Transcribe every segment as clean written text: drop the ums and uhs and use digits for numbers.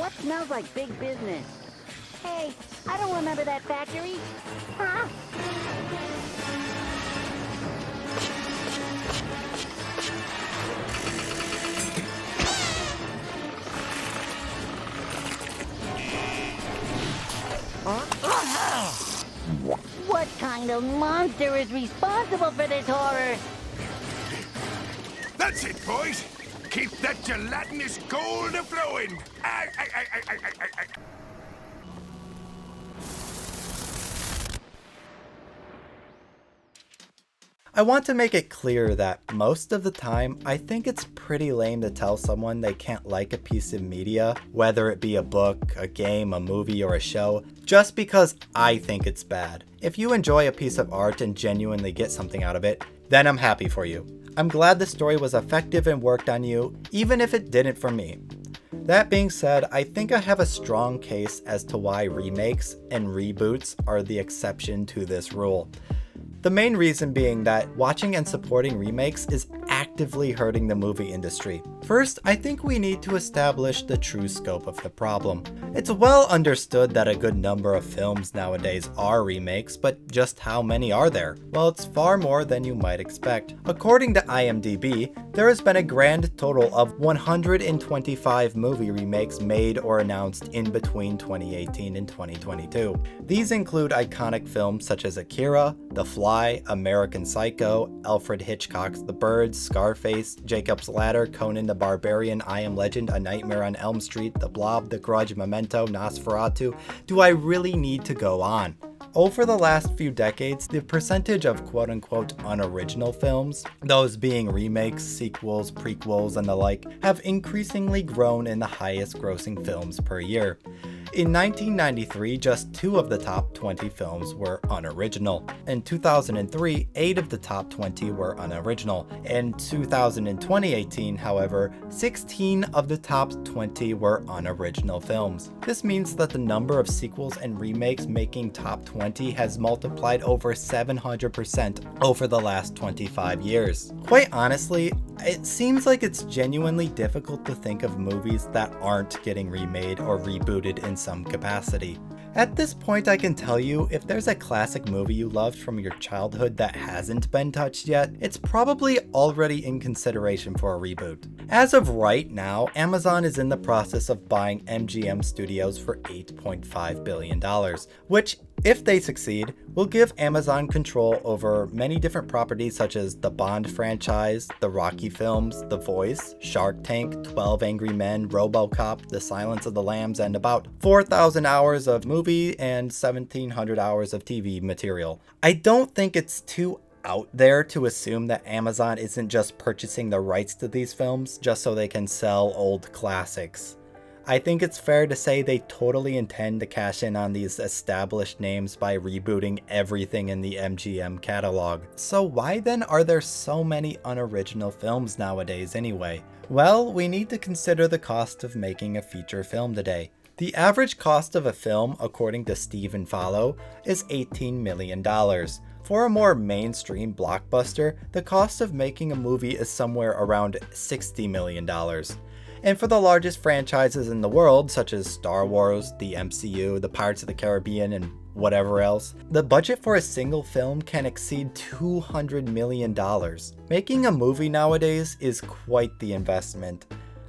What smells like big business? Hey, I don't remember that factory. Huh? What kind of monster is responsible for this horror? That's it, boys. Keep that gelatinous gold a-flowing. Aye, aye, aye, aye, aye, aye, aye. I want to make it clear that most of the time, I think it's pretty lame to tell someone they can't like a piece of media, whether it be a book, a game, a movie, or a show, just because I think it's bad. If you enjoy a piece of art and genuinely get something out of it, then I'm happy for you. I'm glad the story was effective and worked on you, even if it didn't for me. That being said, I think I have a strong case as to why remakes and reboots are the exception to this rule. The main reason being that watching and supporting remakes is actively hurting the movie industry. First, I think we need to establish the true scope of the problem. It's well understood that a good number of films nowadays are remakes, but just how many are there? Well, it's far more than you might expect. According to IMDb, there has been a grand total of 125 movie remakes made or announced in between 2018 and 2022. These include iconic films such as Akira, The Fly, American Psycho, Alfred Hitchcock's The Birds, Scarface, Jacob's Ladder, Conan the Barbarian, I Am Legend, A Nightmare on Elm Street, The Blob, The Grudge, Memento, Nosferatu. Do I really need to go on? Over the last few decades, the percentage of quote-unquote unoriginal films, those being remakes, sequels, prequels, and the like, have increasingly grown in the highest grossing films per year. In 1993, just 2 of the top 20 films were unoriginal. In 2003, 8 of the top 20 were unoriginal. In 2018, however, 16 of the top 20 were unoriginal films. This means that the number of sequels and remakes making top 20 has multiplied over 700% over the last 25 years. Quite honestly, it seems like it's genuinely difficult to think of movies that aren't getting remade or rebooted in some capacity. At this point, I can tell you, if there's a classic movie you loved from your childhood that hasn't been touched yet, it's probably already in consideration for a reboot. As of right now, Amazon is in the process of buying MGM Studios for $8.5 billion, which, if they succeed, will give Amazon control over many different properties such as the Bond franchise, the Rocky films, The Voice, Shark Tank, 12 Angry Men, RoboCop, The Silence of the Lambs, and about 4,000 hours of movie and 1,700 hours of TV material. I don't think it's too out there to assume that Amazon isn't just purchasing the rights to these films just so they can sell old classics. I think it's fair to say they totally intend to cash in on these established names by rebooting everything in the MGM catalog. So why then are there so many unoriginal films nowadays anyway? Well, we need to consider the cost of making a feature film today. The average cost of a film, according to Stephen Follow, is $18 million. For a more mainstream blockbuster, the cost of making a movie is somewhere around $60 million. And for the largest franchises in the world, such as Star Wars, the MCU, the Pirates of the Caribbean, and whatever else, the budget for a single film can exceed $200 million. Making a movie nowadays is quite the investment.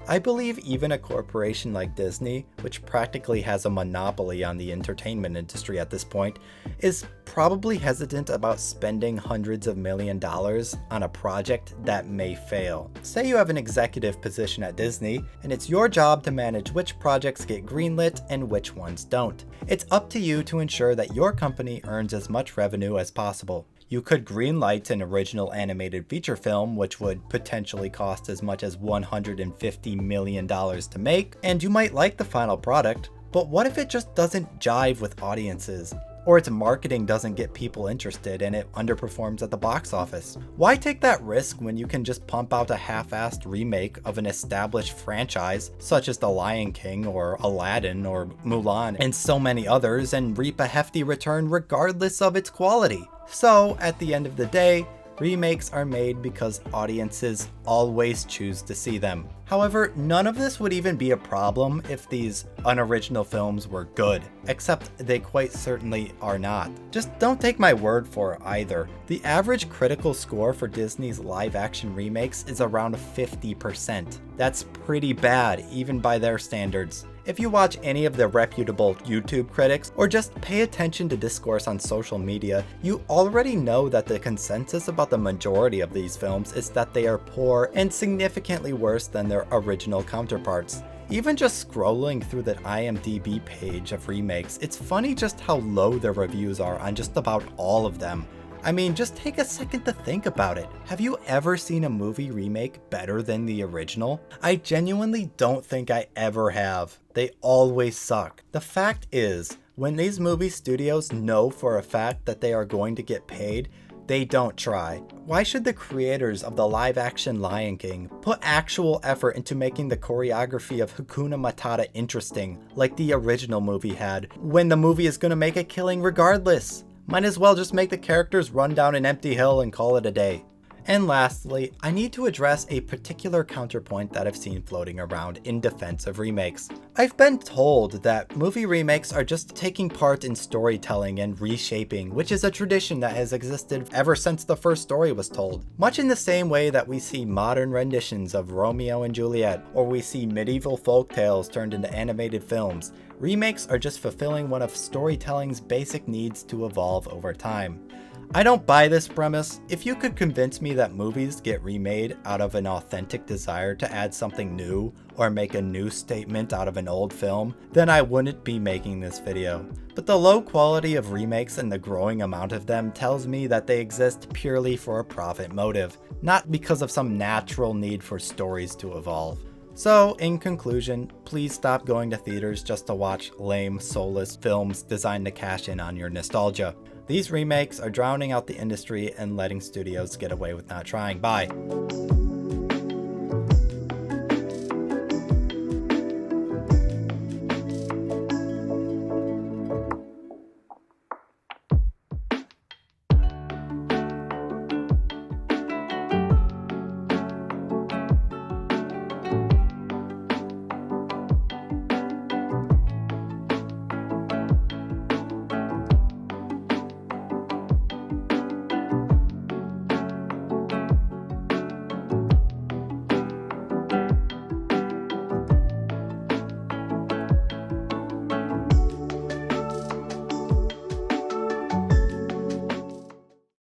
I believe even a corporation like Disney, which practically has a monopoly on the entertainment industry at this point, is probably hesitant about spending hundreds of million dollars on a project that may fail. Say you have an executive position at Disney, and it's your job to manage which projects get greenlit and which ones don't. It's up to you to ensure that your company earns as much revenue as possible. You could greenlight an original animated feature film, which would potentially cost as much as $150 million to make, and you might like the final product, but what if it just doesn't jive with audiences? Or its marketing doesn't get people interested and it underperforms at the box office? Why take that risk when you can just pump out a half-assed remake of an established franchise, such as The Lion King or Aladdin or Mulan and so many others, and reap a hefty return regardless of its quality? So, at the end of the day, Remakes are made because audiences always choose to see them. However, none of this would even be a problem if these unoriginal films were good, except they quite certainly are not. Just don't take my word for it either. The average critical score for Disney's live-action remakes is around 50%. That's pretty bad, even by their standards. If you watch any of the reputable YouTube critics, or just pay attention to discourse on social media, you already know that the consensus about the majority of these films is that they are poor and significantly worse than their original counterparts. Even just scrolling through the IMDb page of Remakes, it's funny just how low their reviews are on just about all of them. I mean, just take a second to think about it. Have you ever seen a movie remake better than the original? I genuinely don't think I ever have. They always suck. The fact is, when these movie studios know for a fact that they are going to get paid, they don't try. Why should the creators of the live-action Lion King put actual effort into making the choreography of Hakuna Matata interesting, like the original movie had, when the movie is gonna make a killing regardless? Might as well just make the characters run down an empty hill and call it a day. And lastly, I need to address a particular counterpoint that I've seen floating around in defense of remakes. I've been told that movie remakes are just taking part in storytelling and reshaping, which is a tradition that has existed ever since the first story was told. Much in the same way that we see modern renditions of Romeo and Juliet, or we see medieval folk tales turned into animated films, remakes are just fulfilling one of storytelling's basic needs to evolve over time. I don't buy this premise. If you could convince me that movies get remade out of an authentic desire to add something new or make a new statement out of an old film, then I wouldn't be making this video. But the low quality of remakes and the growing amount of them tells me that they exist purely for a profit motive, not because of some natural need for stories to evolve. So, in conclusion, please stop going to theaters just to watch lame, soulless films designed to cash in on your nostalgia. These remakes are drowning out the industry and letting studios get away with not trying. Bye.